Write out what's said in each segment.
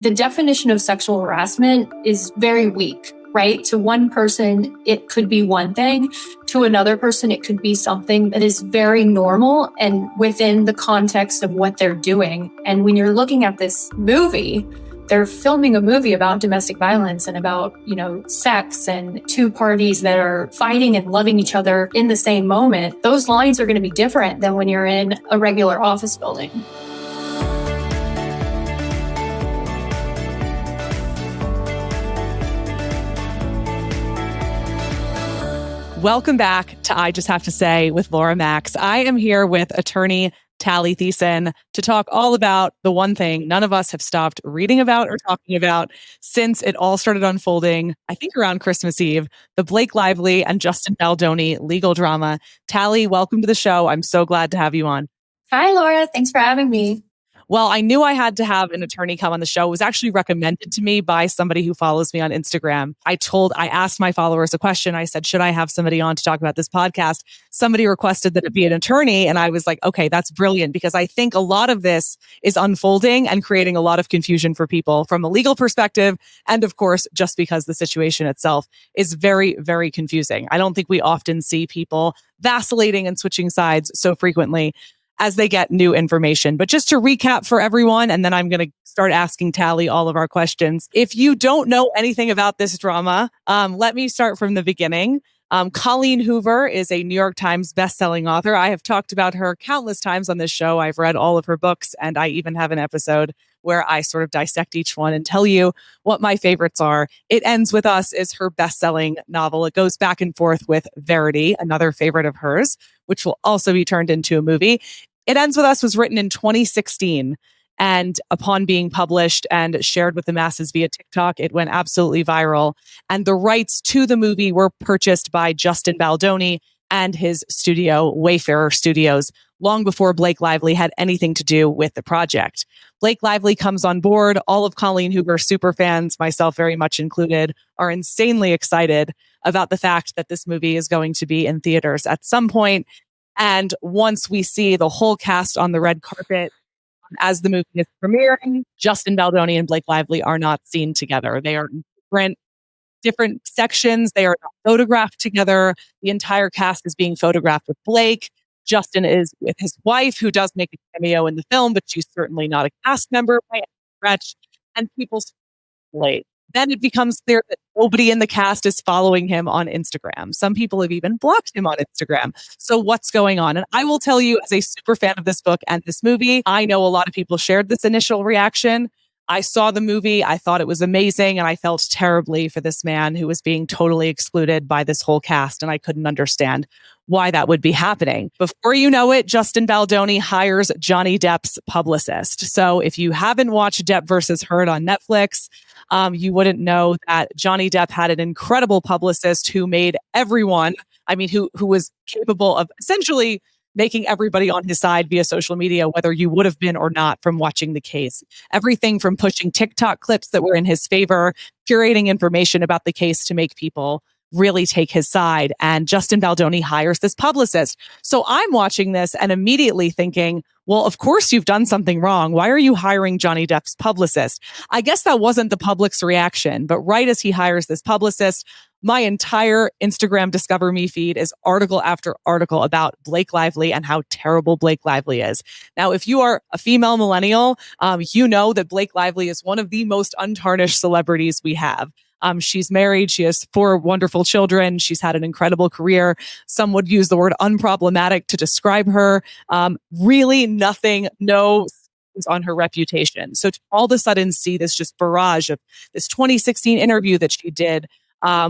The definition of sexual harassment is very weak, right? To one person, it could be one thing. To another person, it could be something that is very normal and within the context of what they're doing. And when you're looking at this movie, they're filming a movie about domestic violence and about, sex and two parties that are fighting and loving each other in the same moment. Those lines are going to be different than when you're in a regular office building. Welcome back to I Just Have to Say with Laura Max. I am here with attorney Taly Thiessen to talk all about the one thing none of us have stopped reading about or talking about since it all started unfolding, I think around Christmas Eve, the Blake Lively and Justin Baldoni legal drama. Taly, welcome to the show. I'm so glad to have you on. Hi, Laura. Thanks for having me. Well, I knew I had to have an attorney come on the show. It was actually recommended to me by somebody who follows me on Instagram. I asked my followers a question. I said, should I have somebody on to talk about this podcast? Somebody requested that it be an attorney. And I was like, okay, that's brilliant, because I think a lot of this is unfolding and creating a lot of confusion for people from a legal perspective. And of course, just because the situation itself is very, very confusing. I don't think we often see people vacillating and switching sides so frequently as they get new information. But just to recap for everyone, and then I'm going to start asking Taly all of our questions. If you don't know anything about this drama, let me start from the beginning. Colleen Hoover is a New York Times bestselling author. I have talked about her countless times on this show. I've read all of her books, and I even have an episode where I sort of dissect each one and tell you what my favorites are. It Ends With Us is her bestselling novel. It goes back and forth with Verity, another favorite of hers, which will also be turned into a movie. It Ends With Us was written in 2016. And upon being published and shared with the masses via TikTok, it went absolutely viral. And the rights to the movie were purchased by Justin Baldoni and his studio, Wayfarer Studios, long before Blake Lively had anything to do with the project. Blake Lively comes on board. All of Colleen Hoover's super fans, myself very much included, are insanely excited about the fact that this movie is going to be in theaters at some point. And once we see the whole cast on the red carpet, as the movie is premiering, Justin Baldoni and Blake Lively are not seen together. They are in different sections. They are not photographed together. The entire cast is being photographed with Blake. Justin is with his wife, who does make a cameo in the film, but she's certainly not a cast member by any stretch. And people speculate. Then it becomes clear that nobody in the cast is following him on Instagram. Some people have even blocked him on Instagram. So what's going on? And I will tell you, as a super fan of this book and this movie, I know a lot of people shared this initial reaction. I saw the movie. I thought it was amazing. And I felt terribly for this man who was being totally excluded by this whole cast. And I couldn't understand why that would be happening. Before you know it, Justin Baldoni hires Johnny Depp's publicist. So if you haven't watched Depp versus Heard on Netflix, you wouldn't know that Johnny Depp had an incredible publicist who made everyone, who was capable of essentially making everybody on his side via social media, whether you would have been or not from watching the case. Everything from pushing TikTok clips that were in his favor, curating information about the case to make people really take his side. And Justin Baldoni hires this publicist. So I'm watching this and immediately thinking, well, of course you've done something wrong. Why are you hiring Johnny Depp's publicist? I guess that wasn't the public's reaction, but right as he hires this publicist, my entire Instagram Discover Me feed is article after article about Blake Lively and how terrible Blake Lively is. Now, if you are a female millennial, you know that Blake Lively is one of the most untarnished celebrities we have. She's married. She has 4 wonderful children. She's had an incredible career. Some would use the word unproblematic to describe her. Really nothing, no on her reputation. So to all of a sudden see this just barrage of this 2016 interview that she did,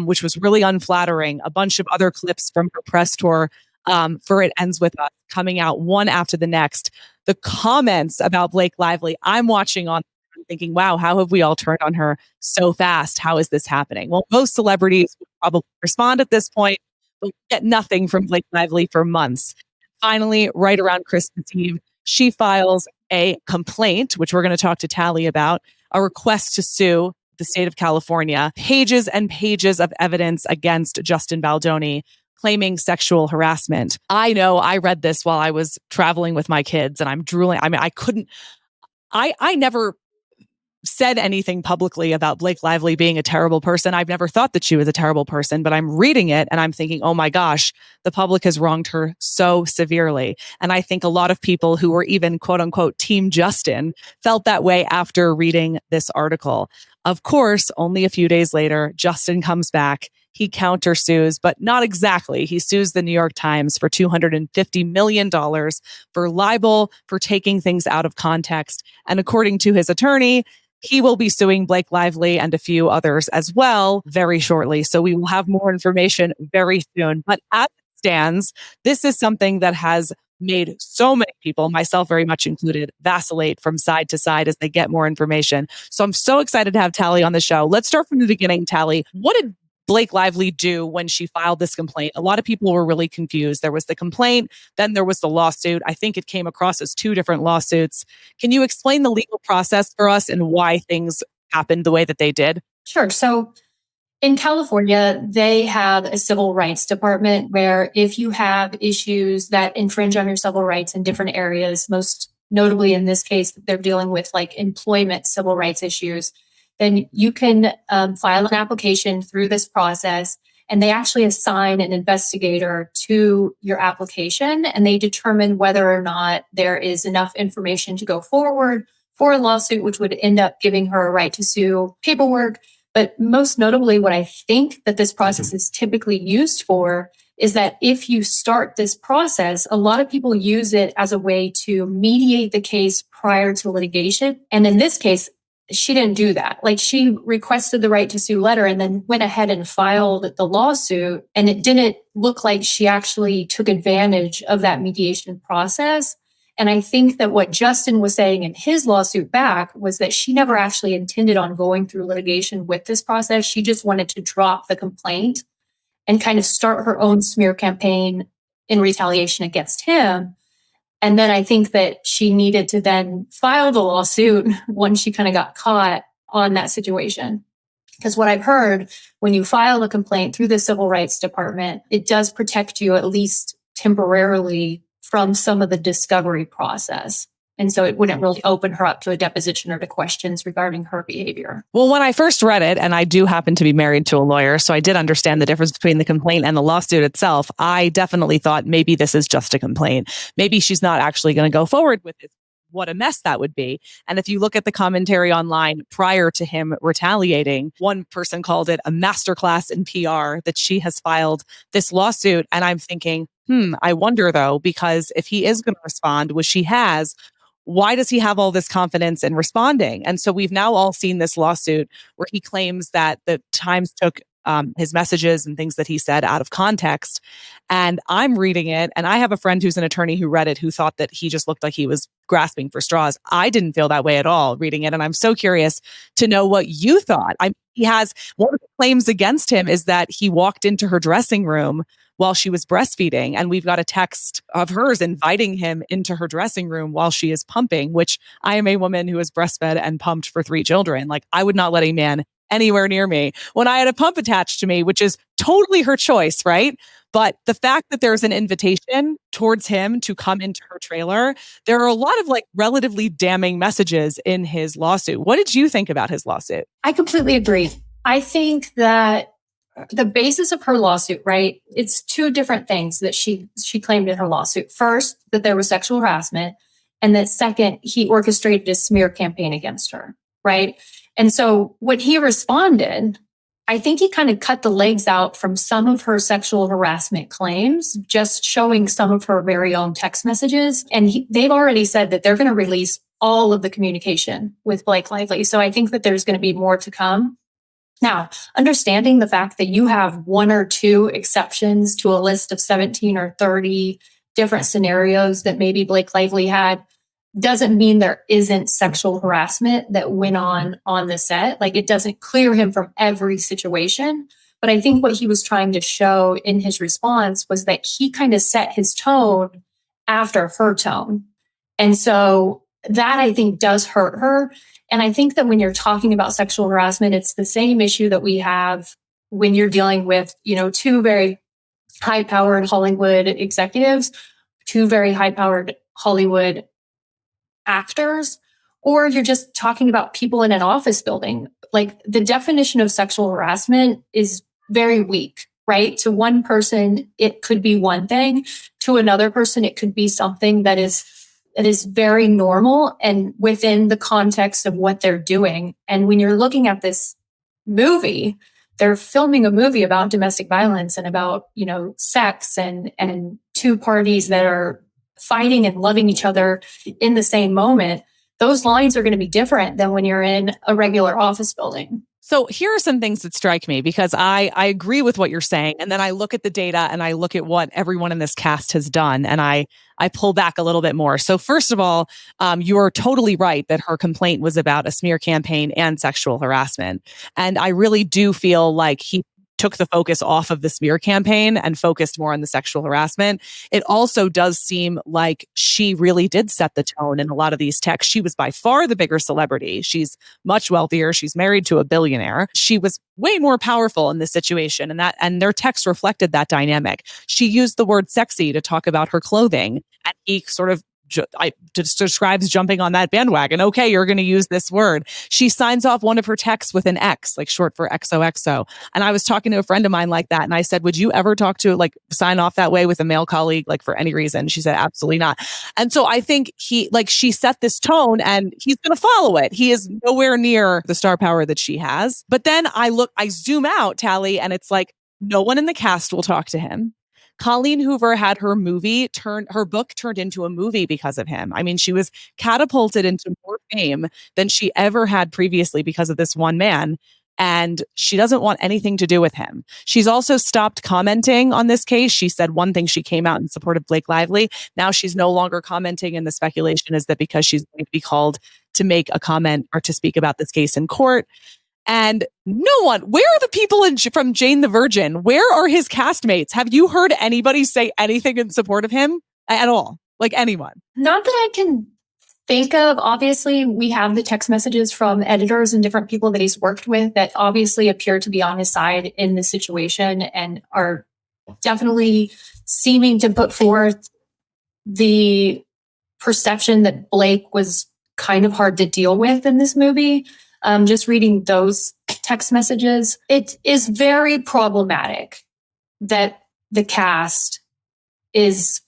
which was really unflattering, a bunch of other clips from her press tour for It Ends With Us coming out one after the next. The comments about Blake Lively, I'm watching on thinking, wow, how have we all turned on her so fast? How is this happening? Well, most celebrities would probably respond at this point, but get nothing from Blake Lively for months. Finally, right around Christmas Eve, she files a complaint, which we're going to talk to Taly about, a request to sue the state of California, pages and pages of evidence against Justin Baldoni claiming sexual harassment. I know I read this while I was traveling with my kids and I'm drooling. I never said anything publicly about Blake Lively being a terrible person. I've never thought that she was a terrible person, but I'm reading it and I'm thinking, oh my gosh, the public has wronged her so severely. And I think a lot of people who were even quote unquote Team Justin felt that way after reading this article. Of course, only a few days later, Justin comes back. He countersues, but not exactly. He sues the New York Times for $250 million for libel, for taking things out of context. And according to his attorney, he will be suing Blake Lively and a few others as well very shortly. So we will have more information very soon. But as it stands, this is something that has made so many people, myself very much included, vacillate from side to side as they get more information. So I'm so excited to have Taly on the show. Let's start from the beginning, Taly. What did Blake Lively do when she filed this complaint? A lot of people were really confused. There was the complaint, then there was the lawsuit. I think it came across as two different lawsuits. Can you explain the legal process for us and why things happened the way that they did? Sure. So in California, they have a civil rights department where if you have issues that infringe on your civil rights in different areas, most notably in this case, they're dealing with like employment civil rights issues, then you can file an application through this process, and they actually assign an investigator to your application, and they determine whether or not there is enough information to go forward for a lawsuit, which would end up giving her a right to sue paperwork. But most notably, what I think that this process is typically used for is that if you start this process, a lot of people use it as a way to mediate the case prior to litigation. And in this case, she didn't do that. Like, she requested the right to sue letter and then went ahead and filed the lawsuit. And it didn't look like she actually took advantage of that mediation process. And I think that what Justin was saying in his lawsuit back was that she never actually intended on going through litigation with this process. She just wanted to drop the complaint and kind of start her own smear campaign in retaliation against him. And then I think that she needed to then file the lawsuit when she kind of got caught on that situation. Because what I've heard, when you file a complaint through the Civil Rights Department, it does protect you at least temporarily from some of the discovery process. And so it wouldn't really open her up to a deposition or to questions regarding her behavior. Well, when I first read it, and I do happen to be married to a lawyer, so I did understand the difference between the complaint and the lawsuit itself, I definitely thought maybe this is just a complaint. Maybe she's not actually going to go forward with it. What a mess that would be. And if you look at the commentary online prior to him retaliating, one person called it a masterclass in PR that she has filed this lawsuit. And I'm thinking, I wonder though, because if he is going to respond, which he has, why does he have all this confidence in responding? And so we've now all seen this lawsuit where he claims that the Times took his messages and things that he said out of context. And I'm reading it, and I have a friend who's an attorney who read it who thought that he just looked like he was grasping for straws. I didn't feel that way at all reading it. And I'm so curious to know what you thought. He has one of the claims against him is that he walked into her dressing room while she was breastfeeding. And we've got a text of hers inviting him into her dressing room while she is pumping, which I am a woman who has breastfed and pumped for 3 children. Like, I would not let a man anywhere near me when I had a pump attached to me, which is totally her choice, right? But the fact that there's an invitation towards him to come into her trailer, there are a lot of like relatively damning messages in his lawsuit. What did you think about his lawsuit? I completely agree. I think that the basis of her lawsuit, right? It's 2 different things that she claimed in her lawsuit. First, that there was sexual harassment. And that second, he orchestrated a smear campaign against her, right? And so when he responded, I think he kind of cut the legs out from some of her sexual harassment claims, just showing some of her very own text messages. And they've already said that they're going to release all of the communication with Blake Lively. So I think that there's going to be more to come. Now, understanding the fact that you have 1 or 2 exceptions to a list of 17 or 30 different scenarios that maybe Blake Lively had doesn't mean there isn't sexual harassment that went on the set. Like, it doesn't clear him from every situation. But I think what he was trying to show in his response was that he kind of set his tone after her tone. And so that, I think, does hurt her. And I think that when you're talking about sexual harassment, it's the same issue that we have when you're dealing with, 2 very high-powered Hollywood executives, 2 very high-powered Hollywood actors, or you're just talking about people in an office building. Like the definition of sexual harassment is very weak, right? To one person, it could be one thing. To another person, it could be something that is very normal and within the context of what they're doing. And when you're looking at this movie, they're filming a movie about domestic violence and about, sex and two parties that are fighting and loving each other in the same moment. Those lines are going to be different than when you're in a regular office building. So here are some things that strike me because I agree with what you're saying. And then I look at the data and I look at what everyone in this cast has done and I pull back a little bit more. So first of all, you are totally right that her complaint was about a smear campaign and sexual harassment. And I really do feel like he took the focus off of the smear campaign and focused more on the sexual harassment. It also does seem like she really did set the tone in a lot of these texts. She was by far the bigger celebrity. She's much wealthier. She's married to a billionaire. She was way more powerful in this situation, and their text reflected that dynamic. She used the word sexy to talk about her clothing, and he sort of describes jumping on that bandwagon. Okay, you're going to use this word. She signs off one of her texts with an X, like short for XOXO. And I was talking to a friend of mine like that. And I said, would you ever sign off that way with a male colleague, like for any reason? She said, absolutely not. And so I think she set this tone and he's going to follow it. He is nowhere near the star power that she has. But then I zoom out, Taly, and it's like, no one in the cast will talk to him. Colleen Hoover had her book turned into a movie because of him. I mean, she was catapulted into more fame than she ever had previously because of this one man. And she doesn't want anything to do with him. She's also stopped commenting on this case. She said one thing, she came out in support of Blake Lively. Now she's no longer commenting. And the speculation is that because she's going to be called to make a comment or to speak about this case in court. And no one, where are the people from Jane the Virgin? Where are his castmates? Have you heard anybody say anything in support of him at all? Like anyone? Not that I can think of. Obviously, we have the text messages from editors and different people that he's worked with that obviously appear to be on his side in this situation and are definitely seeming to put forth the perception that Blake was kind of hard to deal with in this movie. Just reading those text messages, it is very problematic that the cast is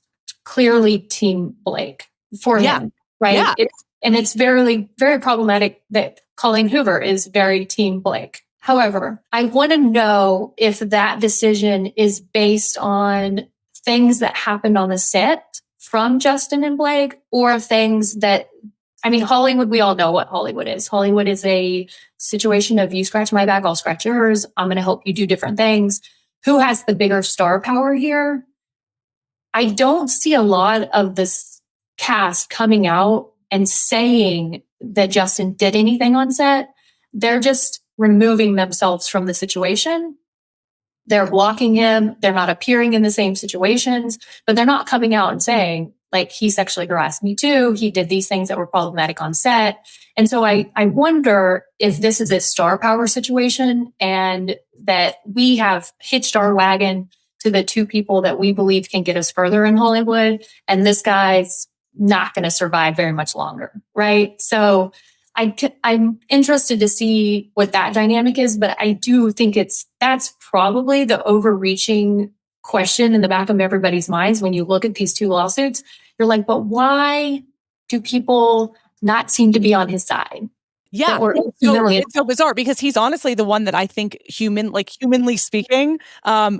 clearly Team Blake for him, right? Yeah. It's very, very problematic that Colleen Hoover is very Team Blake. However, I want to know if that decision is based on things that happened on the set from Justin and Blake or things that Hollywood, we all know what Hollywood is. Hollywood is a situation of you scratch my back, I'll scratch yours. I'm going to help you do different things. Who has the bigger star power here? I don't see a lot of this cast coming out and saying that Justin did anything on set. They're just removing themselves from the situation. They're blocking him. They're not appearing in the same situations, but they're not coming out and saying, like, he sexually harassed me too. He did these things that were problematic on set. And so I wonder if this is a star power situation and that we have hitched our wagon to the two people that we believe can get us further in Hollywood. And this guy's not going to survive very much longer. Right. So I'm interested to see what that dynamic is, but I do think that's probably the overreaching question in the back of everybody's minds when you look at these two lawsuits. You're like, but why do people not seem to be on his side? Yeah, it's so bizarre because he's honestly the one that I think humanly speaking,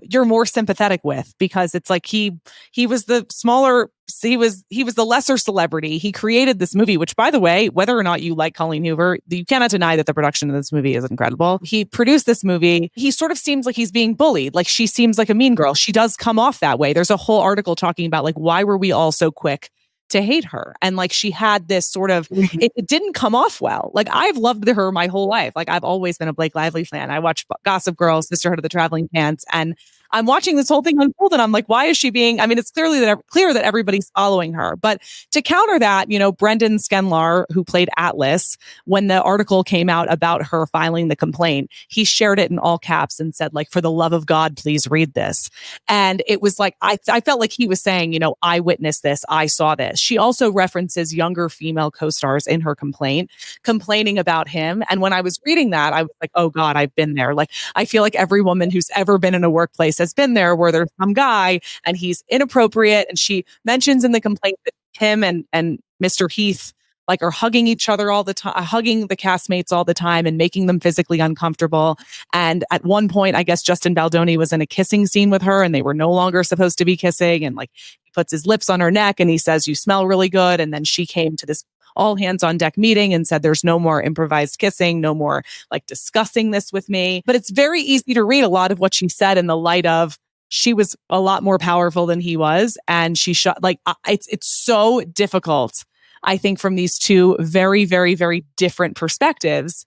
you're more sympathetic with because it's like he was the smaller, he was the lesser celebrity. He created this movie, which by the way, whether or not you like Colleen Hoover, you cannot deny that the production of this movie is incredible. He produced this movie. He sort of seems like he's being bullied. Like she seems like a mean girl. She does come off that way. There's a whole article talking about like, why were we all so quick to hate her? And like she had this sort of, it didn't come off well. Like I've loved her my whole life. Like I've always been a Blake Lively fan. I watched Gossip Girl, Sisterhood of the Traveling Pants, and I'm watching this whole thing unfold and I'm like, why is she being, I mean, it's clear that everybody's following her. But to counter that, Brendan Skenlar, who played Atlas, when the article came out about her filing the complaint, he shared it in all caps and said, like, for the love of God, please read this. And it was like, I felt like he was saying, I witnessed this. I saw this. She also references younger female co-stars in her complaint, complaining about him. And when I was reading that, I was like, oh God, I've been there. Like, I feel like every woman who's ever been in a workplace has been there where there's some guy and he's inappropriate. And she mentions in the complaint that him and Mr. Heath like are hugging each other all the time, hugging the castmates all the time and making them physically uncomfortable. And at one point, I guess Justin Baldoni was in a kissing scene with her and they were no longer supposed to be kissing. And like he puts his lips on her neck and he says, you smell really good. And then she came to this all hands on deck meeting and said, there's no more improvised kissing, no more like discussing this with me. But it's very easy to read a lot of what she said in the light of she was a lot more powerful than he was. And she shot like, it's so difficult, I think, from these two very, very, very different perspectives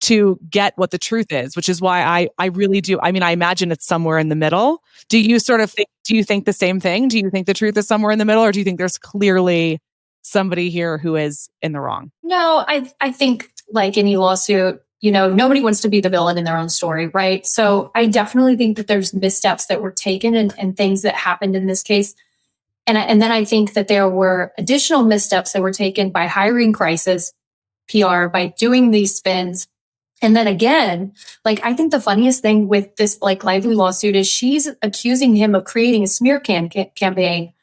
to get what the truth is, which is why I really do. I mean, I imagine it's somewhere in the middle. Do you think the same thing? Do you think the truth is somewhere in the middle, or do you think there's clearly somebody here who is in the wrong? No, I think like any lawsuit, nobody wants to be the villain in their own story, right? So I definitely think that there's missteps that were taken and things that happened in this case. And then I think that there were additional missteps that were taken by hiring crisis PR, by doing these spins. And then again, like, I think the funniest thing with this like Lively lawsuit is she's accusing him of creating a smear campaign.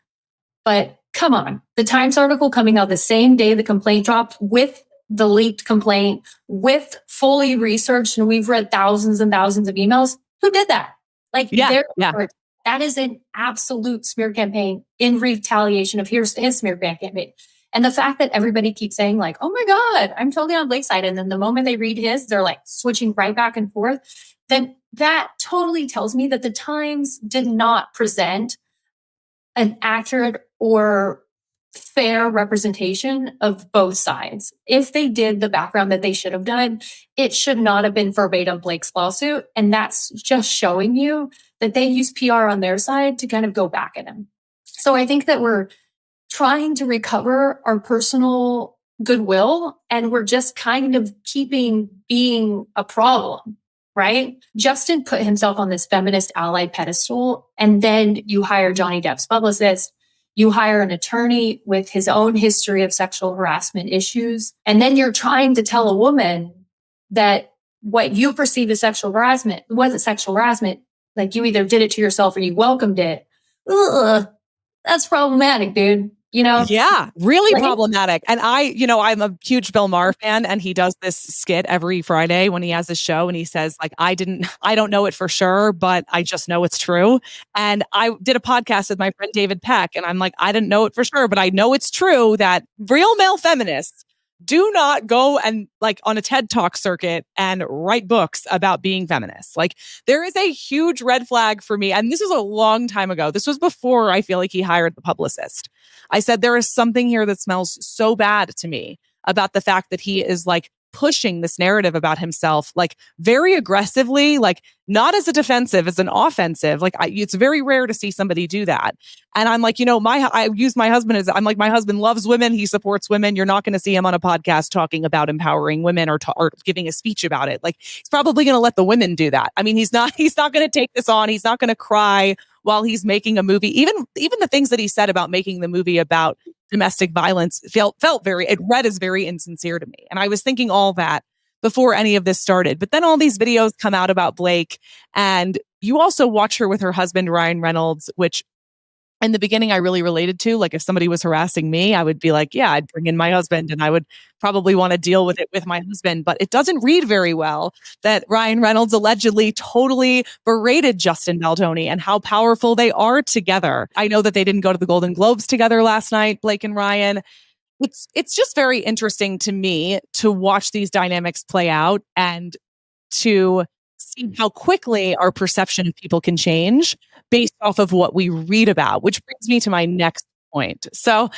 But come on, the Times article coming out the same day the complaint dropped with the leaked complaint, with fully researched, and we've read thousands and thousands of emails. Who did that? Like, yeah. That is an absolute smear campaign in retaliation of here's his smear campaign. And the fact that everybody keeps saying like, oh my God, I'm totally on Blake's side. And then the moment they read his, they're like switching right back and forth. Then that totally tells me that the Times did not present an accurate or fair representation of both sides. If they did the background that they should have done, it should not have been verbatim Blake's lawsuit. And that's just showing you that they use PR on their side to kind of go back at him. So I think that we're trying to recover our personal goodwill and we're just kind of keeping being a problem, right? Justin put himself on this feminist ally pedestal, and then you hire Johnny Depp's publicist. You hire an attorney with his own history of sexual harassment issues. And then you're trying to tell a woman that what you perceive as sexual harassment wasn't sexual harassment. Like, you either did it to yourself or you welcomed it. Ugh, that's problematic, dude. Yeah, really problematic. And I'm a huge Bill Maher fan, and he does this skit every Friday when he has his show, and he says like, I don't know it for sure, but I just know it's true. And I did a podcast with my friend David Peck, and I'm like, I didn't know it for sure, but I know it's true that real male feminists do not go and like on a TED Talk circuit and write books about being feminists. Like, there is a huge red flag for me. And this was a long time ago. This was before I feel like he hired the publicist. I said, there is something here that smells so bad to me about the fact that he is like pushing this narrative about himself, like very aggressively, like not as a defensive, as an offensive. Like, it's very rare to see somebody do that. And I'm like, I use my husband as, I'm like, my husband loves women. He supports women. You're not going to see him on a podcast talking about empowering women or giving a speech about it. Like, he's probably going to let the women do that. I mean, he's not going to take this on. He's not going to cry while he's making a movie. Even the things that he said about making the movie about domestic violence it read as very insincere to me. And I was thinking all that before any of this started. But then all these videos come out about Blake, and you also watch her with her husband, Ryan Reynolds, which in the beginning I really related to. Like, if somebody was harassing me, I would be like, yeah, I'd bring in my husband and I would probably want to deal with it with my husband. But it doesn't read very well that Ryan Reynolds allegedly totally berated Justin Baldoni and how powerful they are together. I know that they didn't go to the Golden Globes together last night, Blake and Ryan. It's just very interesting to me to watch these dynamics play out and to see how quickly our perception of people can change based off of what we read about, which brings me to my next point. So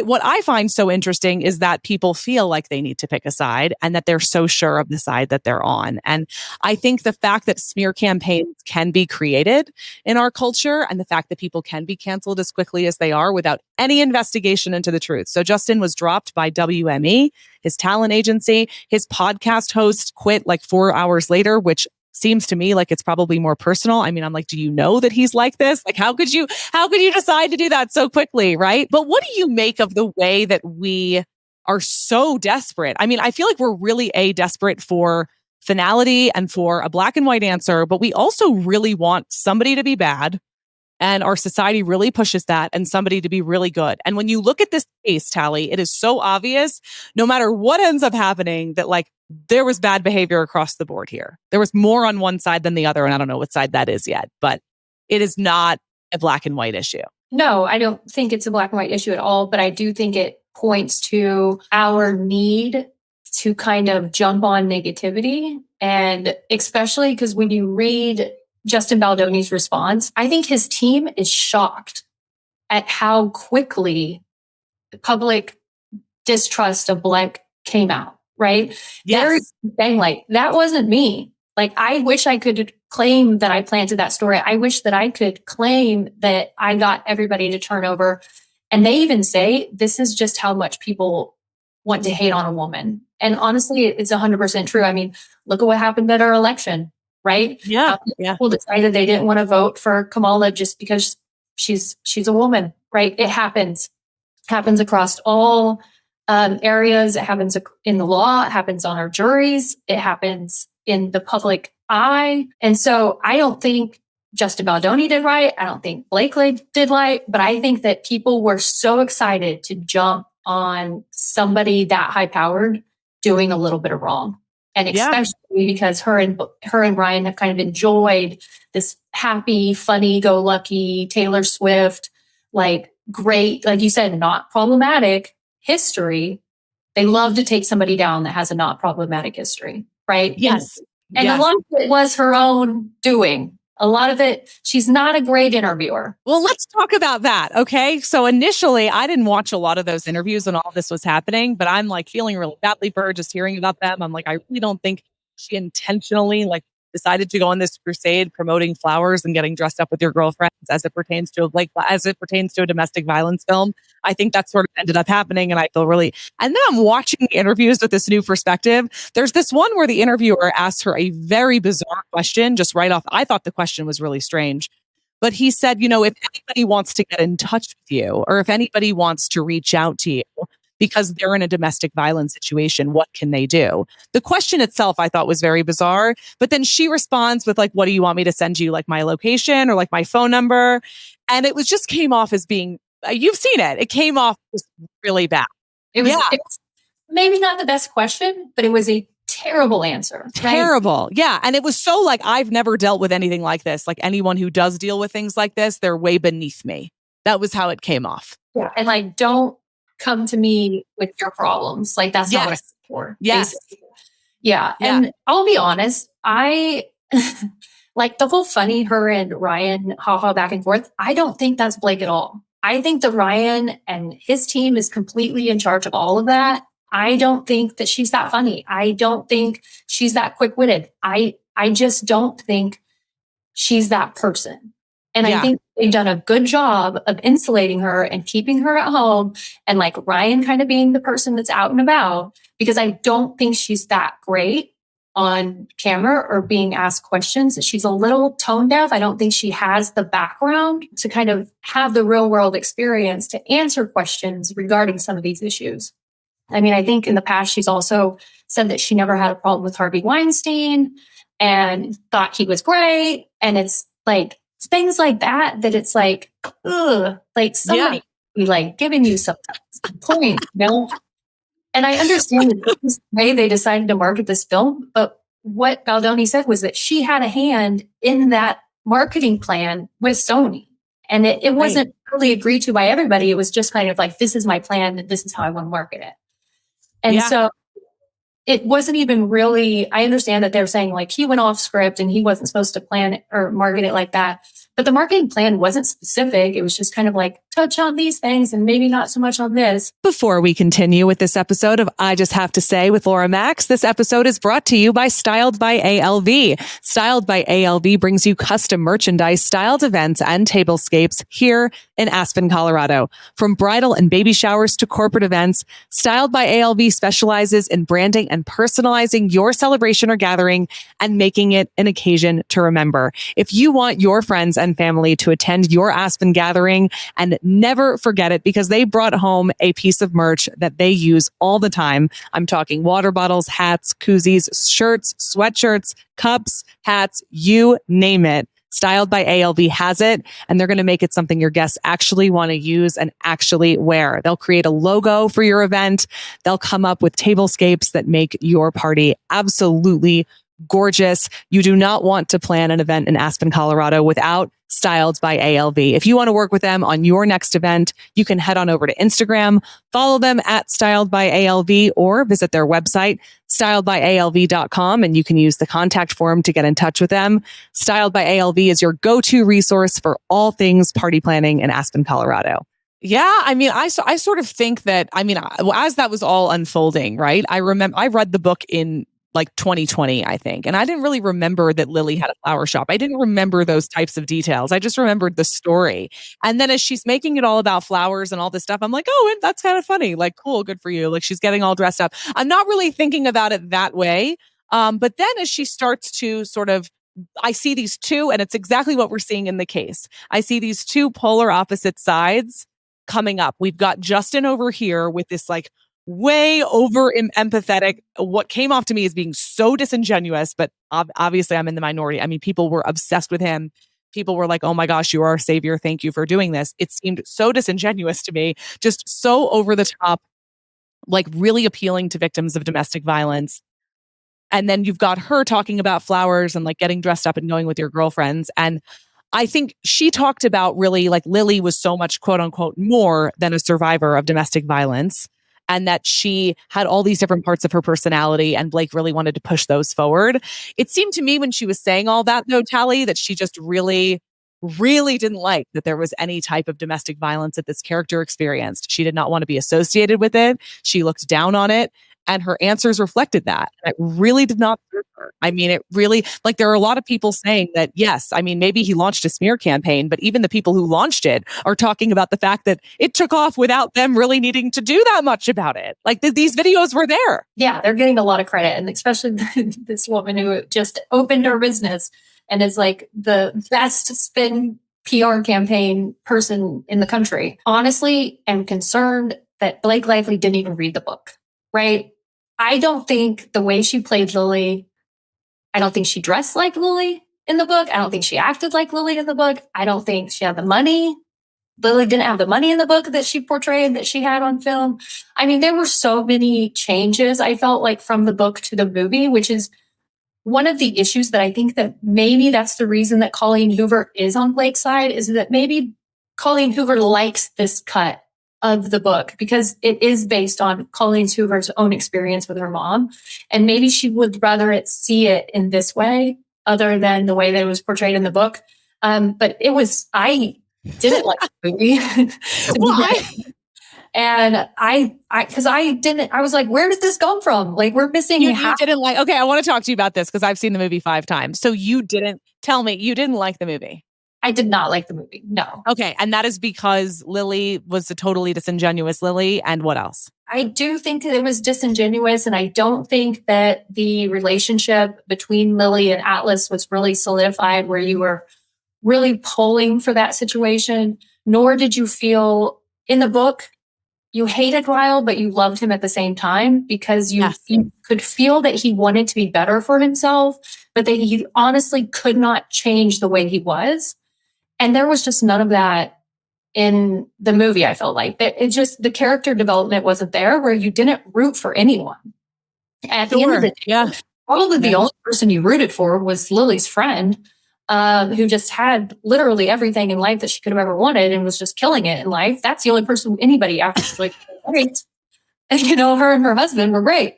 what I find so interesting is that people feel like they need to pick a side and that they're so sure of the side that they're on. And I think the fact that smear campaigns can be created in our culture and the fact that people can be canceled as quickly as they are without any investigation into the truth. So Justin was dropped by WME, his talent agency. His podcast host quit like 4 hours later, which seems to me like it's probably more personal. I mean, I'm like, do you know that he's like this? Like, how could you decide to do that so quickly? Right. But what do you make of the way that we are so desperate? I mean, I feel like we're really desperate for finality and for a black and white answer, but we also really want somebody to be bad. And our society really pushes that and somebody to be really good. And when you look at this case, Taly, it is so obvious, no matter what ends up happening, that like there was bad behavior across the board here. There was more on one side than the other. And I don't know what side that is yet, but it is not a black and white issue. No, I don't think it's a black and white issue at all, but I do think it points to our need to kind of jump on negativity. And especially because when you read Justin Baldoni's response, I think his team is shocked at how quickly the public distrust of Blank came out, right? Yes. They're saying like, that wasn't me. Like, I wish I could claim that I planted that story. I wish that I could claim that I got everybody to turn over. And they even say, this is just how much people want to hate on a woman. And honestly, it's 100% true. I mean, look at what happened at our election. Right? Yeah. People decided they didn't want to vote for Kamala just because she's a woman, right? It happens across all areas. It happens in the law. It happens on our juries. It happens in the public eye. And so I don't think Justin Baldoni did right. I don't think Blakely did right. But I think that people were so excited to jump on somebody that high powered doing a little bit of wrong. And especially because her and Ryan have kind of enjoyed this happy, funny, go lucky Taylor Swift, like great, like you said, not problematic history. They love to take somebody down that has a not problematic history, right? Yes. And a lot of it was her own doing. A lot of it, she's not a great interviewer. Well, let's talk about that. Okay. So initially, I didn't watch a lot of those interviews when all this was happening, but I'm like feeling really badly for her just hearing about them. I'm like, I really don't think she intentionally like decided to go on this crusade promoting flowers and getting dressed up with your girlfriends as it pertains to a domestic violence film. I think that sort of ended up happening. And I feel really, and then I'm watching interviews with this new perspective. There's this one where the interviewer asked her a very bizarre question just right off. I thought the question was really strange, but he said, you know, if anybody wants to get in touch with you or if anybody wants to reach out to you because they're in a domestic violence situation, what can they do? The question itself I thought was very bizarre, but then she responds with like, what do you want me to send you? Like my location or like my phone number? And it was just came off as being, you've seen it. It came off as really bad. It was maybe not the best question, but it was a terrible answer. Right? Terrible. Yeah. And it was so like, I've never dealt with anything like this. Like anyone who does deal with things like this, they're way beneath me. That was how it came off. Yeah. And like, don't come to me with your problems. Like that's not what I'm for. Yes. Basically. Yeah. And I'll be honest, I like the whole funny her and Ryan haha back and forth. I don't think that's Blake at all. I think that Ryan and his team is completely in charge of all of that. I don't think that she's that funny. I don't think she's that quick-witted. I just don't think she's that person. And I think they've done a good job of insulating her and keeping her at home and like Ryan kind of being the person that's out and about because I don't think she's that great on camera or being asked questions. She's a little tone deaf. I don't think she has the background to kind of have the real world experience to answer questions regarding some of these issues. I mean, I think in the past, she's also said that she never had a problem with Harvey Weinstein and thought he was great. And it's like things like that it's like, ugh, like somebody be like giving you some point, you know? And I understand that this way they decided to market this film, but what Baldoni said was that she had a hand in that marketing plan with Sony. And it wasn't really agreed to by everybody. It was just kind of like, this is my plan and this is how I want to market it. And so it wasn't even really, I understand that they're saying like he went off script and he wasn't supposed to plan it or market it like that. But the marketing plan wasn't specific. It was just kind of like, touch on these things and maybe not so much on this. Before we continue with this episode of I Just Have to Say with Laura Max, this episode is brought to you by Styled by ALV. Styled by ALV brings you custom merchandise, styled events, and tablescapes here in Aspen, Colorado. From bridal and baby showers to corporate events, Styled by ALV specializes in branding and personalizing your celebration or gathering and making it an occasion to remember. If you want your friends and family to attend your Aspen gathering and never forget it because they brought home a piece of merch that they use all the time. I'm talking water bottles, hats, koozies, shirts, sweatshirts, cups, hats, you name it. Styled by ALV has it, and they're going to make it something your guests actually want to use and actually wear. They'll create a logo for your event. They'll come up with tablescapes that make your party absolutely gorgeous. You do not want to plan an event in Aspen, Colorado without Styled by ALV. If you want to work with them on your next event, you can head on over to Instagram, follow them at Styled by ALV, or visit their website, styledbyalv.com, and you can use the contact form to get in touch with them. Styled by ALV is your go-to resource for all things party planning in Aspen, Colorado. Yeah, I mean, I sort of think that, I mean, as that was all unfolding, right? I remember I read the book in like 2020, I think. And I didn't really remember that Lily had a flower shop. I didn't remember those types of details. I just remembered the story. And then as she's making it all about flowers and all this stuff, I'm like, oh, that's kind of funny. Like, cool, good for you. Like, she's getting all dressed up. I'm not really thinking about it that way. But then as she starts to sort of, I see these two, and it's exactly what we're seeing in the case. I see these two polar opposite sides coming up. We've got Justin over here with this like way over empathetic, what came off to me as being so disingenuous, but obviously I'm in the minority. I mean, people were obsessed with him. People were like, oh my gosh, you are our savior. Thank you for doing this. It seemed so disingenuous to me, just so over the top, like really appealing to victims of domestic violence. And then you've got her talking about flowers and like getting dressed up and going with your girlfriends. And I think she talked about really like Lily was so much quote unquote more than a survivor of domestic violence, and that she had all these different parts of her personality, and Blake really wanted to push those forward. It seemed to me when she was saying all that though, Taly, that she just really didn't like that there was any type of domestic violence that this character experienced. She did not want to be associated with it. She looked down on it. And her answers reflected that. And it really did not serve her. I mean, it really, like, there are a lot of people saying that, yes, I mean, maybe he launched a smear campaign, but even the people who launched it are talking about the fact that it took off without them really needing to do that much about it. Like, these videos were there. Yeah, they're getting a lot of credit. And especially this woman who just opened her business and is like the best spin PR campaign person in the country. Honestly, I'm concerned that Blake Lively didn't even read the book. Right? I don't think the way she played Lily, I don't think she dressed like Lily in the book. I don't think she acted like Lily in the book. I don't think she had the money. Lily didn't have the money in the book that she portrayed that she had on film. I mean, there were so many changes, I felt like, from the book to the movie, which is one of the issues that I think that maybe that's the reason that Colleen Hoover is on Blake's side, is that maybe Colleen Hoover likes this cut of the book because it is based on Colleen Hoover's own experience with her mom. And maybe she would rather see it in this way other than the way that it was portrayed in the book. But I didn't like the movie. I was like, where did this come from? Like, we're missing you didn't like, okay, I want to talk to you about this because I've seen the movie 5 times. So you didn't like the movie. I did not like the movie. No. Okay. And that is because Lily was a totally disingenuous Lily. And what else? I do think that it was disingenuous. And I don't think that the relationship between Lily and Atlas was really solidified where you were really pulling for that situation. Nor did you feel in the book, you hated Ryle, but you loved him at the same time because you could feel that he wanted to be better for himself, but that he honestly could not change the way he was. And there was just none of that in the movie, I felt like. It just, the character development wasn't there where you didn't root for anyone. At the end of the day, probably the only person you rooted for was Lily's friend, who just had literally everything in life that she could have ever wanted and was just killing it in life. That's the only person anybody after like, great. And, her and her husband were great.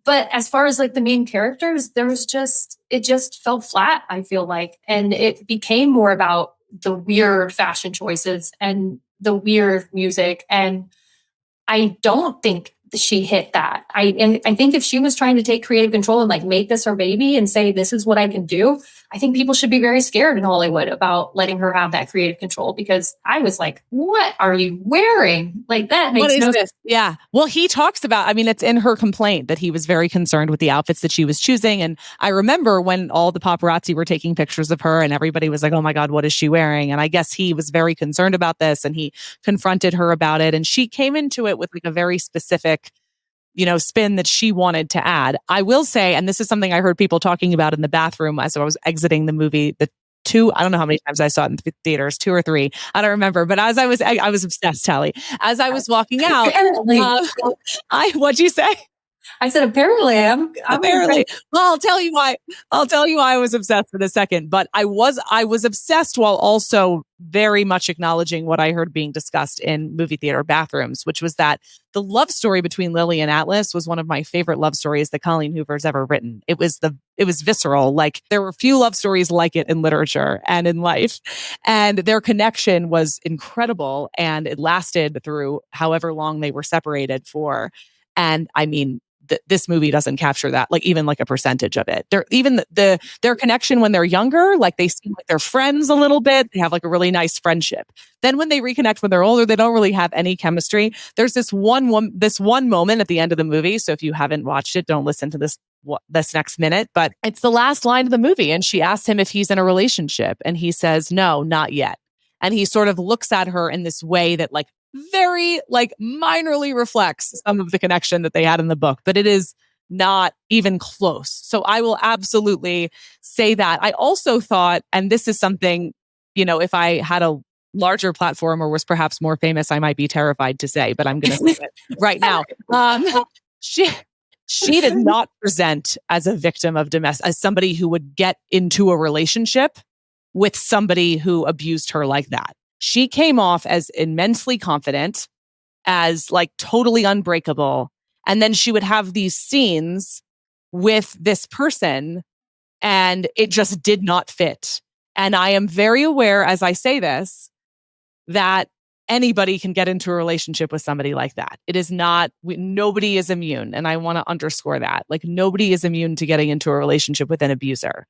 But as far as like the main characters, it just fell flat, I feel like. And it became more about the weird fashion choices and the weird music. And I don't think she hit that. I think if she was trying to take creative control and like make this her baby and say, this is what I can do, I think people should be very scared in Hollywood about letting her have that creative control, because I was like, what are you wearing? Like, that makes no sense. Yeah. Well, he talks about, I mean, it's in her complaint that he was very concerned with the outfits that she was choosing. And I remember when all the paparazzi were taking pictures of her and everybody was like, oh my God, what is she wearing? And I guess he was very concerned about this and he confronted her about it. And she came into it with like a very specific, spin that she wanted to add. I will say, and this is something I heard people talking about in the bathroom as I was exiting the movie, I don't know how many times I saw it in the theaters, 2 or 3. I don't remember. But as I was obsessed, Taly. As I was walking out, what'd you say? I said, apparently apparently. Well, I'll tell you why I was obsessed in a second. But I was obsessed while also very much acknowledging what I heard being discussed in movie theater bathrooms, which was that the love story between Lily and Atlas was one of my favorite love stories that Colleen Hoover's ever written. It was visceral. Like, there were few love stories like it in literature and in life. And their connection was incredible. And it lasted through however long they were separated for. And I mean, this movie doesn't capture that, like even like a percentage of it. Their connection when they're younger, like they seem like they're friends a little bit. They have like a really nice friendship. Then when they reconnect when they're older, they don't really have any chemistry. There's this one moment at the end of the movie. So if you haven't watched it, don't listen to this next minute. But it's the last line of the movie, and she asks him if he's in a relationship, and he says, "No, not yet." And he sort of looks at her in this way that like very like minorly reflects some of the connection that they had in the book, but it is not even close. So I will absolutely say that. I also thought, and this is something, if I had a larger platform or was perhaps more famous, I might be terrified to say, but I'm going to say it right now. She did not present as a victim of as somebody who would get into a relationship with somebody who abused her like that. She came off as immensely confident, as like totally unbreakable. And then she would have these scenes with this person and it just did not fit. And I am very aware as I say this, that anybody can get into a relationship with somebody like that. It is not, nobody is immune. And I want to underscore that. Like, nobody is immune to getting into a relationship with an abuser.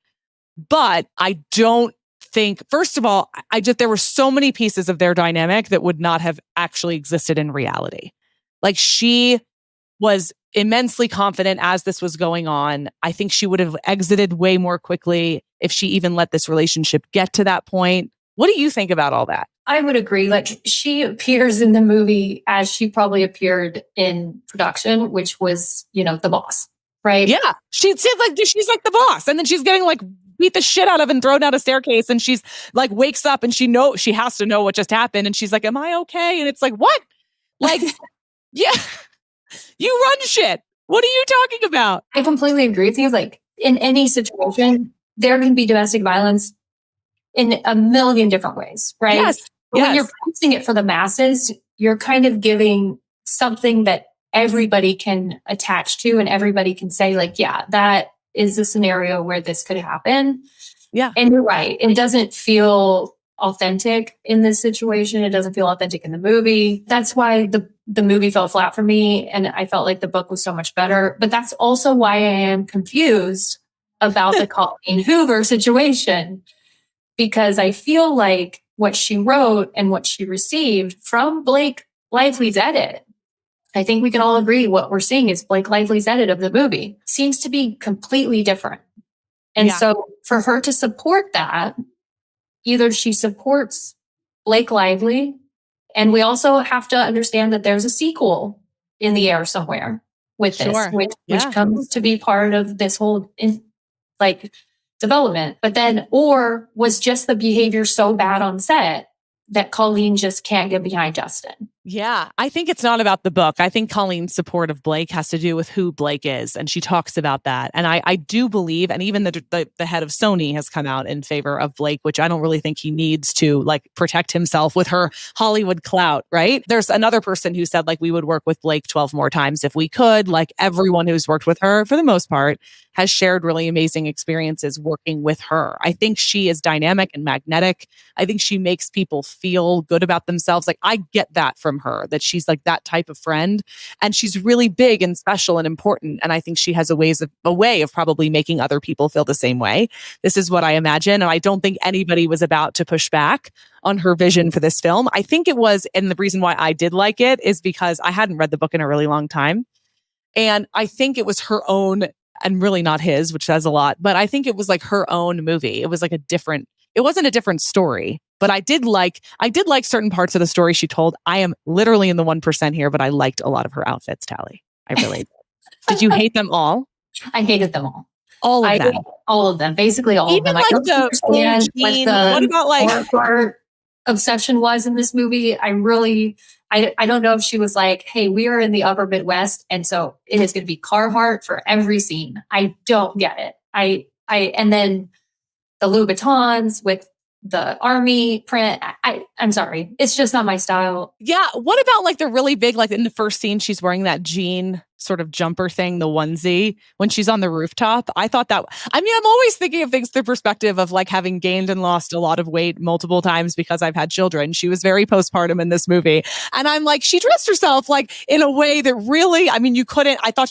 But I don't think, first of all, there were so many pieces of their dynamic that would not have actually existed in reality. Like, she was immensely confident as this was going on. I think she would have exited way more quickly if she even let this relationship get to that point. What do you think about all that? I would agree. Like, she appears in the movie as she probably appeared in production, which was, the boss, right? Yeah. She's like the boss. And then she's getting like beat the shit out of and thrown down a staircase. And she's like, wakes up and she has to know what just happened. And she's like, am I okay? And it's like, what? Like, yeah, you run shit. What are you talking about? I completely agree with you. Like, in any situation, there can be domestic violence in a million different ways, right? Yes. But when you're posting it for the masses, you're kind of giving something that everybody can attach to and everybody can say, like, yeah, that is a scenario where this could happen. Yeah. And you're right. It doesn't feel authentic in this situation. It doesn't feel authentic in the movie. That's why the movie fell flat for me. And I felt like the book was so much better. But that's also why I am confused about the Colleen Hoover situation, because I feel like what she wrote and what she received from Blake Lively's edit, I think we can all agree what we're seeing is Blake Lively's edit of the movie seems to be completely different. And so for her to support that, either she supports Blake Lively, and we also have to understand that there's a sequel in the air somewhere with this, which comes to be part of this whole development. But then, or was just the behavior so bad on set that Colleen just can't get behind Justin? Yeah, I think it's not about the book. I think Colleen's support of Blake has to do with who Blake is. And she talks about that. And I do believe, and even the head of Sony has come out in favor of Blake, which I don't really think he needs to like protect himself with her Hollywood clout, right? There's another person who said like we would work with Blake 12 more times if we could. Like everyone who's worked with her, for the most part, has shared really amazing experiences working with her. I think she is dynamic and magnetic. I think she makes people feel good about themselves. Like I get that from her, that she's like that type of friend, and she's really big and special and important. And I think she has a way of probably making other people feel the same way. This is what I imagine. And I don't think anybody was about to push back on her vision for this film. I think it was, and the reason why I did like it is because I hadn't read the book in a really long time. And I think it was her own, and really not his, which says a lot, but I think it was like her own movie. It was like it wasn't a different story, but I did like certain parts of the story she told. I am literally in the 1% here, but I liked a lot of her outfits, Taly. I really did. Did you hate them all? I hated them all. All of them. All of them. Basically all Even of them. like I don't understand what about like what obsession was in this movie. I don't know if she was like, hey, we are in the upper Midwest, and so it is going to be Carhartt for every scene. I don't get it. And then the Louboutins with the army print. I'm sorry. It's just not my style. Yeah. What about like the really big, like in the first scene, she's wearing that jean sort of jumper thing, the onesie, when she's on the rooftop? I thought that, I mean, I'm always thinking of things through perspective of like having gained and lost a lot of weight multiple times because I've had children. She was very postpartum in this movie. And I'm like, she dressed herself like in a way that really, I mean, I thought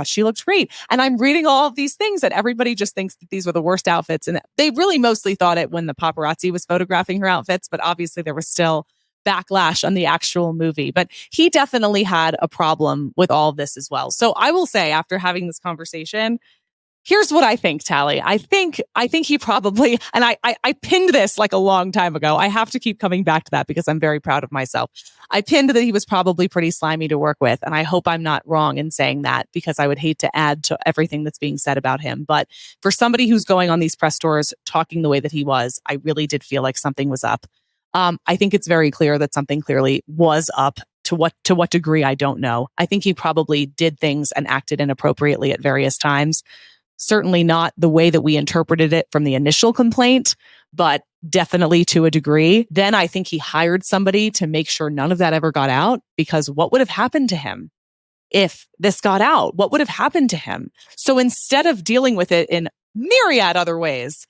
she looked great. And I'm reading all of these things that everybody just thinks that these were the worst outfits. And they really mostly thought it when the paparazzi was photographing her outfits, but obviously there was still backlash on the actual movie. But he definitely had a problem with all of this as well. So I will say, after having this conversation, here's what I think, Taly. I think he probably, and I pinned this like a long time ago. I have to keep coming back to that because I'm very proud of myself. I pinned that he was probably pretty slimy to work with. And I hope I'm not wrong in saying that, because I would hate to add to everything that's being said about him. But for somebody who's going on these press tours talking the way that he was, I really did feel like something was up. I think it's very clear that something clearly was up. To what degree, I don't know. I think he probably did things and acted inappropriately at various times. Certainly not the way that we interpreted it from the initial complaint, but definitely to a degree. Then I think he hired somebody to make sure none of that ever got out, because what would have happened to him if this got out? What would have happened to him? So instead of dealing with it in myriad other ways,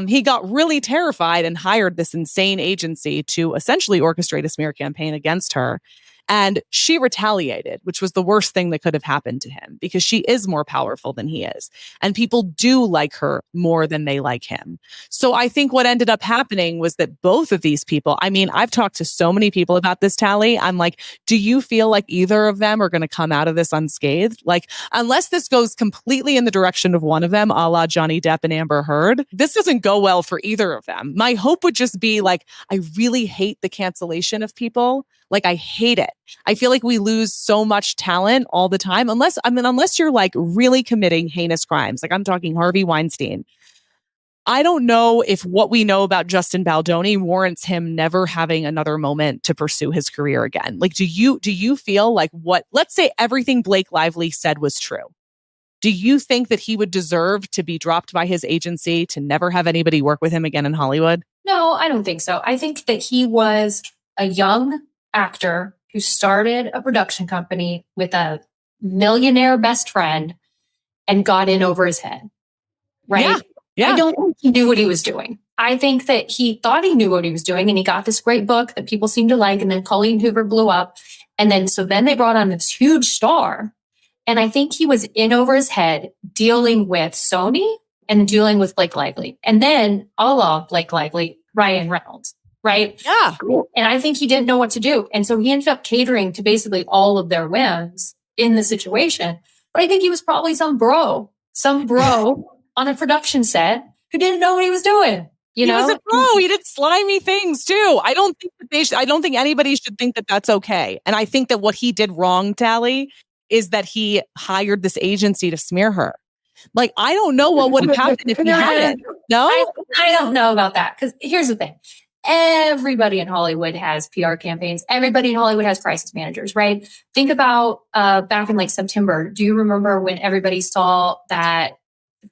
he got really terrified and hired this insane agency to essentially orchestrate a smear campaign against her. And she retaliated, which was the worst thing that could have happened to him, because she is more powerful than he is. And people do like her more than they like him. So I think what ended up happening was that both of these people, I mean, I've talked to so many people about this, Taly. I'm like, do you feel like either of them are going to come out of this unscathed? Like, unless this goes completely in the direction of one of them, a la Johnny Depp and Amber Heard, this doesn't go well for either of them. My hope would just be like, I really hate the cancellation of people. Like, I hate it. I feel like we lose so much talent all the time, unless you're like really committing heinous crimes. Like I'm talking Harvey Weinstein. I don't know if what we know about Justin Baldoni warrants him never having another moment to pursue his career again. Like, do you feel like let's say everything Blake Lively said was true. Do you think that he would deserve to be dropped by his agency, to never have anybody work with him again in Hollywood? No, I don't think so. I think that he was a young actor who started a production company with a millionaire best friend and got in over his head. Right? Yeah. I don't think he knew what he was doing. I think that he thought he knew what he was doing, and he got this great book that people seemed to like, and then Colleen Hoover blew up. And then they brought on this huge star. And I think he was in over his head dealing with Sony and dealing with Blake Lively. And then a la Blake Lively, Ryan Reynolds. Right? Yeah. And I think he didn't know what to do. And so he ended up catering to basically all of their whims in the situation. But I think he was probably some bro on a production set who didn't know what he was doing. He was a pro. He did slimy things too. I don't think anybody should think that that's okay. And I think that what he did wrong, Taly, is that he hired this agency to smear her. Like, I don't know what would have happened if he hadn't. No? I don't know about that. Because here's the thing. everybody in Hollywood has PR campaigns. Everybody in Hollywood has crisis managers, right? Think about back in like September. Do you remember when everybody saw that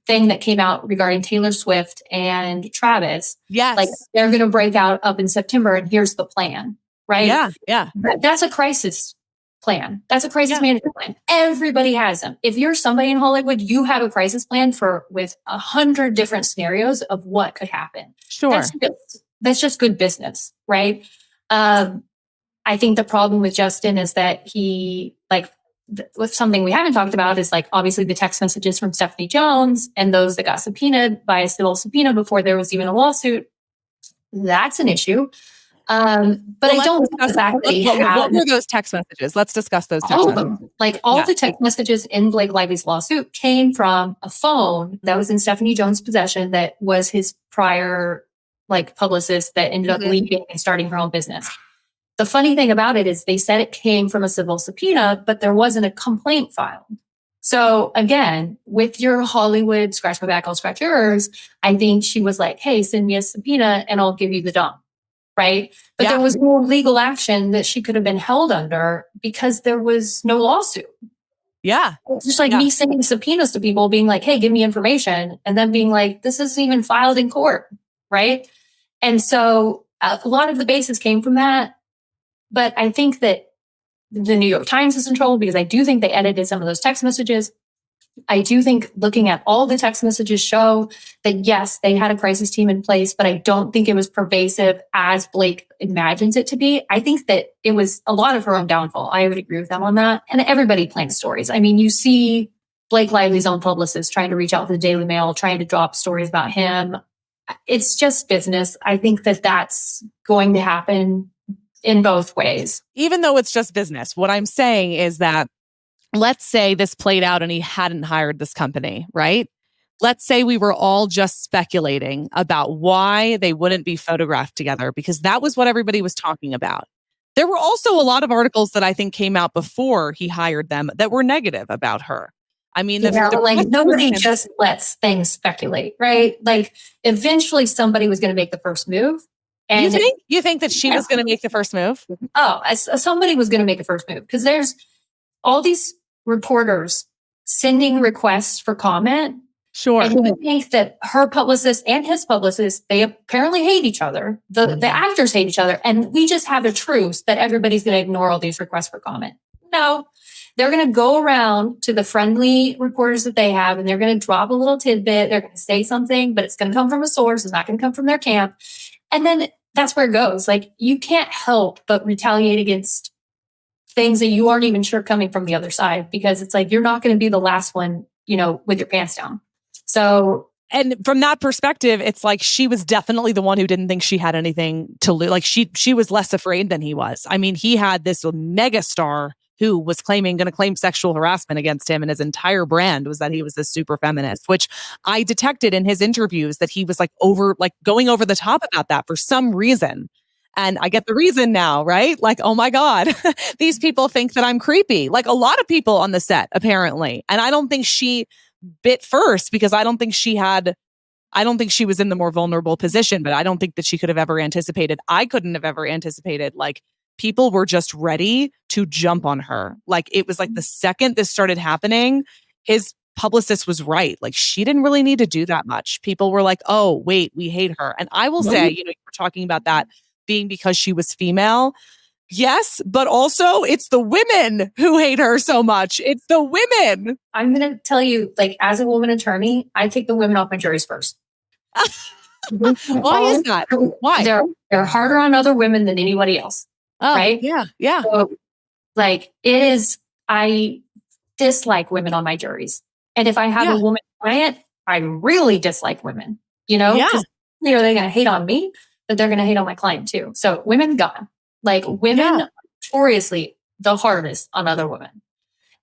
thing that came out regarding Taylor Swift and Travis? Yes. Like they're going to break out up in September and here's the plan, right? Yeah. Yeah. That's a crisis plan. That's a crisis management plan. Everybody has them. If you're somebody in Hollywood, you have a crisis plan with 100 different scenarios of what could happen. Sure. That's just good business, right? I think the problem with Justin is that he with something we haven't talked about is like obviously the text messages from Stephanie Jones and those that got subpoenaed by a civil subpoena before there was even a lawsuit. That's an issue. But I don't exactly what were those text messages? Let's discuss those text messages. Like all the text messages in Blake Lively's lawsuit came from a phone that was in Stephanie Jones' possession that was his prior publicist that ended up leaving and starting her own business. The funny thing about it is they said it came from a civil subpoena, but there wasn't a complaint filed. So again, with your Hollywood scratch my back, I'll scratch yours, I think she was like, hey, send me a subpoena and I'll give you the dump. Right. But there was no legal action that she could have been held under because there was no lawsuit. Yeah. It's just like me sending subpoenas to people being like, hey, give me information. And then being like, this isn't even filed in court. Right. And so a lot of the basis came from that. But I think that the New York Times is in trouble because I do think they edited some of those text messages. I do think looking at all the text messages show that, yes, they had a crisis team in place, but I don't think it was pervasive as Blake imagines it to be. I think that it was a lot of her own downfall. I would agree with them on that. And everybody plans stories. I mean, you see Blake Lively's own publicist trying to reach out to the Daily Mail, trying to drop stories about him. It's just business. I think that that's going to happen in both ways. Even though it's just business, what I'm saying is that let's say this played out and he hadn't hired this company, right? Let's say we were all just speculating about why they wouldn't be photographed together because that was what everybody was talking about. There were also a lot of articles that I think came out before he hired them that were negative about her. I mean, nobody just lets things speculate, right? Like eventually somebody was going to make the first move. And you think that she was going to make the first move? Oh, somebody was going to make the first move because there's all these reporters sending requests for comment. Sure. And you think that her publicist and his publicist, they apparently hate each other. The actors hate each other. And we just have the truth that everybody's going to ignore all these requests for comment. No, they're going to go around to the friendly reporters that they have and they're going to drop a little tidbit. They're going to say something, but it's going to come from a source. It's not going to come from their camp. And then that's where it goes. Like you can't help but retaliate against things that you aren't even sure coming from the other side, because it's like, you're not going to be the last one, with your pants down. So, and from that perspective, it's like, she was definitely the one who didn't think she had anything to lose. Like she was less afraid than he was. I mean, he had this mega star who was going to claim sexual harassment against him. And his entire brand was that he was this super feminist, which I detected in his interviews that he was going over the top about that for some reason. And I get the reason now, right? Like, oh my God, these people think that I'm creepy. Like a lot of people on the set, apparently. And I don't think she bit first because I don't think she was in the more vulnerable position, but I don't think that she could have ever anticipated. I couldn't have ever anticipated, people were just ready to jump on her. Like it was like the second this started happening, his publicist was right. Like she didn't really need to do that much. People were like, oh, wait, we hate her. And I will say, you were talking about that being because she was female. Yes, but also it's the women who hate her so much. It's the women. I'm going to tell you, as a woman attorney, I take the women off my juries first. Why is that? Why? They're harder on other women than anybody else. Oh, right? Yeah. Yeah. So, I dislike women on my juries. And if I have a woman client, I really dislike women, because they're going to hate on me, but they're going to hate on my client too. So women gone. Women are notoriously the hardest on other women.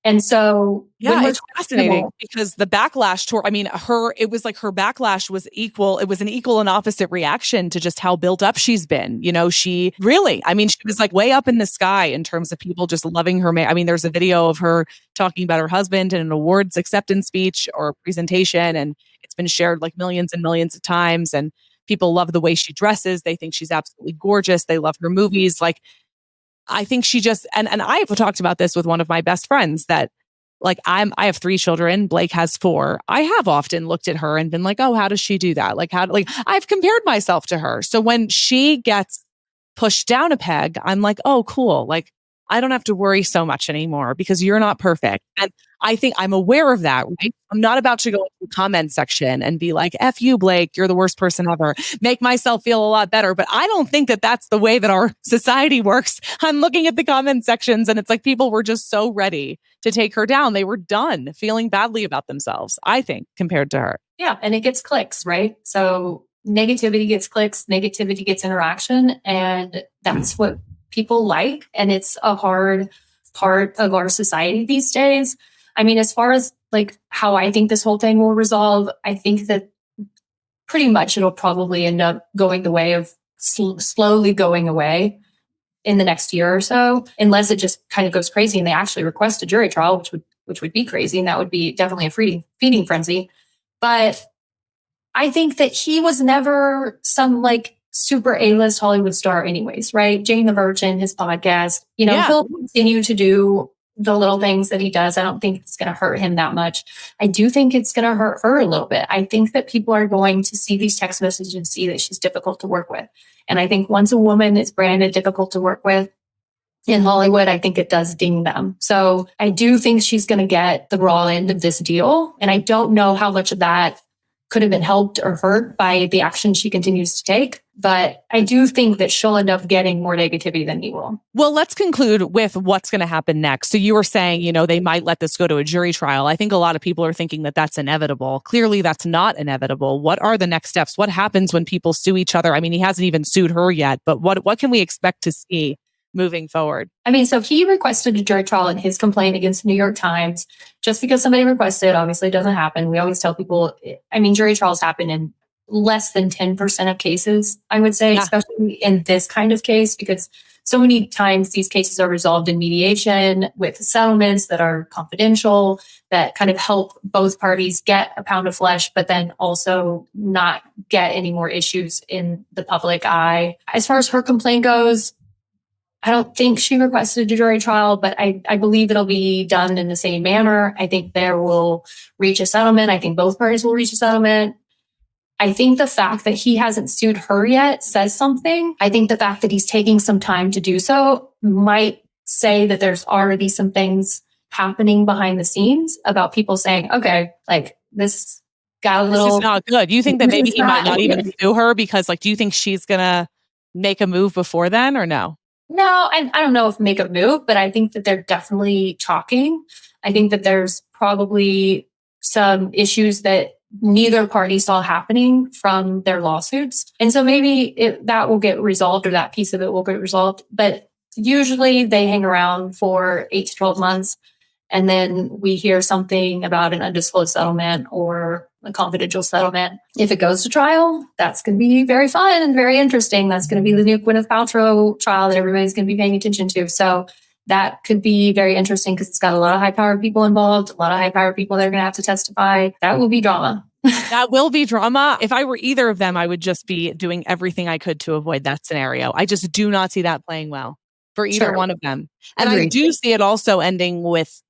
And so it's fascinating because the backlash it was like her backlash was equal. It was an equal and opposite reaction to just how built up she's been. She really, she was way up in the sky in terms of people just loving her. There's a video of her talking about her husband in an awards acceptance speech or presentation, and it's been shared millions and millions of times. And People love the way she dresses. They think she's absolutely gorgeous. They love her movies. Like, I think she just, and I've talked about this with one of my best friends that like I have 3 children. Blake has 4. I have often looked at her and been like, oh, how does she do that? Like I've compared myself to her. So when she gets pushed down a peg, I'm like, oh, cool. Like I don't have to worry so much anymore because you're not perfect. And I think I'm aware of that, right? I'm not about to go into the comment section and be like, F you, Blake, you're the worst person ever. Make myself feel a lot better. But I don't think that that's the way that our society works. I'm looking at the comment sections and it's like people were just so ready to take her down. They were done feeling badly about themselves, I think, compared to her. Yeah. And it gets clicks, right? So negativity gets clicks, negativity gets interaction. And that's what people like. And it's a hard part of our society these days. I mean, as far as like how I think this whole thing will resolve, I think that pretty much it'll probably end up going the way of slowly going away in the next year or so, unless it just kind of goes crazy and they actually request a jury trial, which would be crazy. And that would be definitely a feeding frenzy. But I think that he was never some like super A-list Hollywood star anyways, right? Jane the Virgin, his podcast, he'll continue to do the little things that he does. I don't think it's going to hurt him that much. I do think it's going to hurt her a little bit. I think that people are going to see these text messages and see that she's difficult to work with. And I think once a woman is branded difficult to work with in Hollywood, I think it does ding them. So I do think she's going to get the raw end of this deal. And I don't know how much of that could have been helped or hurt by the action she continues to take. But I do think that she'll end up getting more negativity than he will. Well, let's conclude with what's going to happen next. So you were saying, they might let this go to a jury trial. I think a lot of people are thinking that that's inevitable. Clearly, that's not inevitable. What are the next steps? What happens when people sue each other? I mean, he hasn't even sued her yet, but what can we expect to see moving forward? I mean, so he requested a jury trial in his complaint against the New York Times. Just because somebody requested, obviously it doesn't happen. We always tell people, jury trials happen in less than 10% of cases, I would say, especially in this kind of case, because so many times these cases are resolved in mediation with settlements that are confidential, that kind of help both parties get a pound of flesh, but then also not get any more issues in the public eye. As far as her complaint goes, I don't think she requested a jury trial, but I believe it'll be done in the same manner. I think there will reach a settlement. I think both parties will reach a settlement. I think the fact that he hasn't sued her yet says something. I think the fact that he's taking some time to do so might say that there's already some things happening behind the scenes about people saying, okay, like this got a little... This is not good. You think that maybe he might not even sue her because do you think she's going to make a move before then or no? No, I don't know if make a move, but I think that they're definitely talking. I think that there's probably some issues that neither party saw happening from their lawsuits. And so maybe that will get resolved, or that piece of it will get resolved. But usually they hang around for 8 to 12 months. And then we hear something about an undisclosed settlement or a confidential settlement. If it goes to trial, that's going to be very fun and very interesting. That's going to be the new Gwyneth Paltrow trial that everybody's going to be paying attention to. So that could be very interesting because it's got a lot of high-powered people involved, a lot of high-powered people that are going to have to testify. That will be drama. That will be drama. If I were either of them, I would just be doing everything I could to avoid that scenario. I just do not see that playing well for either one of them. And agreed. I do see it also ending with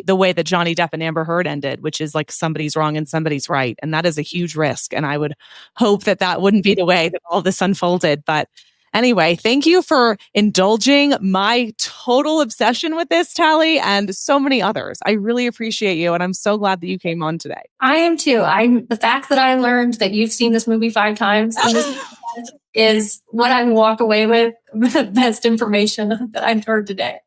the way that Johnny Depp and Amber Heard ended, which is like somebody's wrong and somebody's right. And that is a huge risk. And I would hope that that wouldn't be the way that all this unfolded. But anyway, thank you for indulging my total obsession with this, Taly, and so many others. I really appreciate you. And I'm so glad that you came on today. I am too. The fact that I learned that you've seen this movie 5 times is what I walk away with the best information that I've heard today.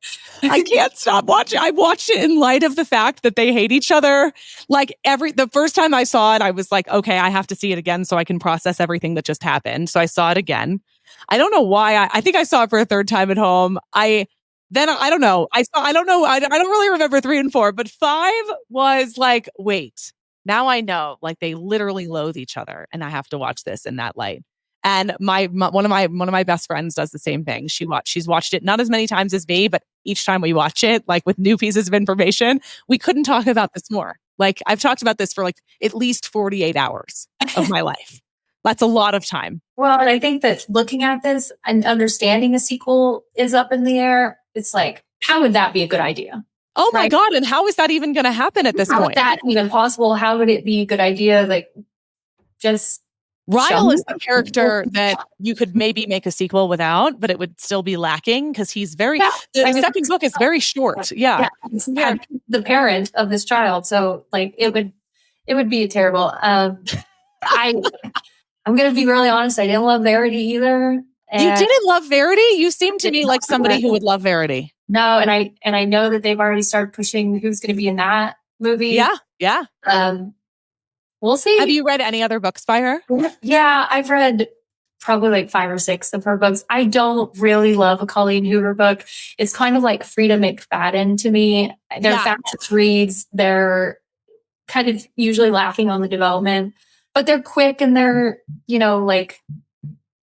I can't stop watching. I watched it in light of the fact that they hate each other. Like the first time I saw it, I was like, okay, I have to see it again so I can process everything that just happened. So I saw it again. I don't know why. I think I saw it for a 3rd time at home. I don't know. I don't know. I don't really remember 3 and 4, but 5 was like, wait, now I know. Like they literally loathe each other, and I have to watch this in that light. And one of my best friends does the same thing. She's watched it not as many times as me, but each time we watch it, like with new pieces of information, we couldn't talk about this more. Like I've talked about this for like at least 48 hours of my life. That's a lot of time. Well, and I think that looking at this and understanding a sequel is up in the air. It's like, how would that be a good idea? Oh my God. And how is that even going to happen at this How point? is that even possible? How would it be a good idea? Like, just Ryle is the character that you could maybe make a sequel without, but it would still be lacking because he's very, the second book is very short. Yeah. He's the parent of this child. So like, it would be terrible. I'm going to be really honest. I didn't love Verity either. You didn't love Verity? You seem to me like somebody who would love Verity. No. And I know that they've already started pushing who's going to be in that movie. Yeah. Yeah. We'll see. Have you read any other books by her? Yeah, I've read probably like 5 or 6 of her books. I don't really love a Colleen Hoover book. It's kind of like Frida McFadden to me. They're fast reads. They're kind of usually lacking on the development, but they're quick and they're, like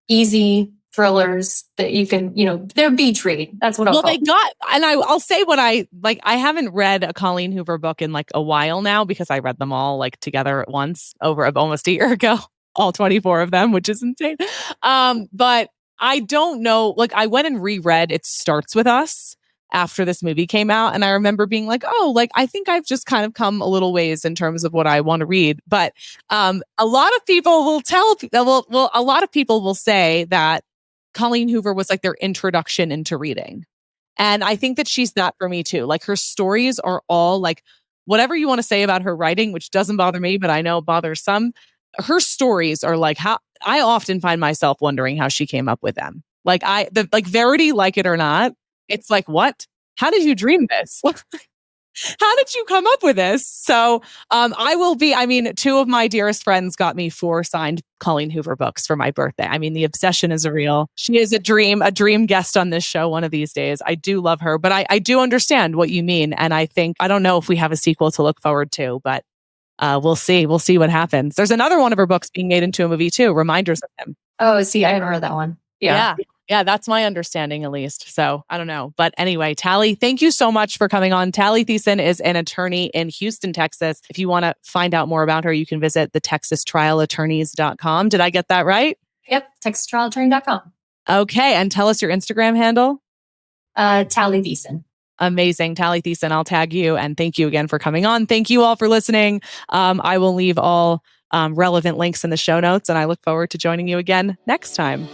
easy thrillers that you can, they're beach read. That's what I'll call them. And I'll say what I like. I haven't read a Colleen Hoover book in like a while now because I read them all like together at once over almost a year ago, all 24 of them, which is insane. But I don't know, like I went and reread It Starts With Us after this movie came out. And I remember being like, oh, like, I think I've just kind of come a little ways in terms of what I want to read. But a lot of people will a lot of people will say that Colleen Hoover was like their introduction into reading. And I think that she's that for me too. Like her stories are all like, whatever you want to say about her writing, which doesn't bother me, but I know it bothers some. Her stories are like how I often find myself wondering how she came up with them. Like Verity, like it or not, it's like, what? How did you dream this? How did you come up with this? So I mean, 2 of my dearest friends got me 4 signed Colleen Hoover books for my birthday. I mean, the obsession is real. She is a dream guest on this show one of these days. I do love her, but I do understand what you mean. And I don't know if we have a sequel to look forward to, but we'll see. We'll see what happens. There's another one of her books being made into a movie too, Reminders of Him. Oh, see, I haven't read that one. Yeah, that's my understanding at least. So I don't know. But anyway, Taly, thank you so much for coming on. Taly Thiessen is an attorney in Houston, Texas. If you want to find out more about her, you can visit the TexasTrialAttorneys.com. Did I get that right? Yep, TexasTrialAttorney.com. Okay, and tell us your Instagram handle. Taly Thiessen. Amazing. Taly Thiessen, I'll tag you. And thank you again for coming on. Thank you all for listening. I will leave all relevant links in the show notes, and I look forward to joining you again next time.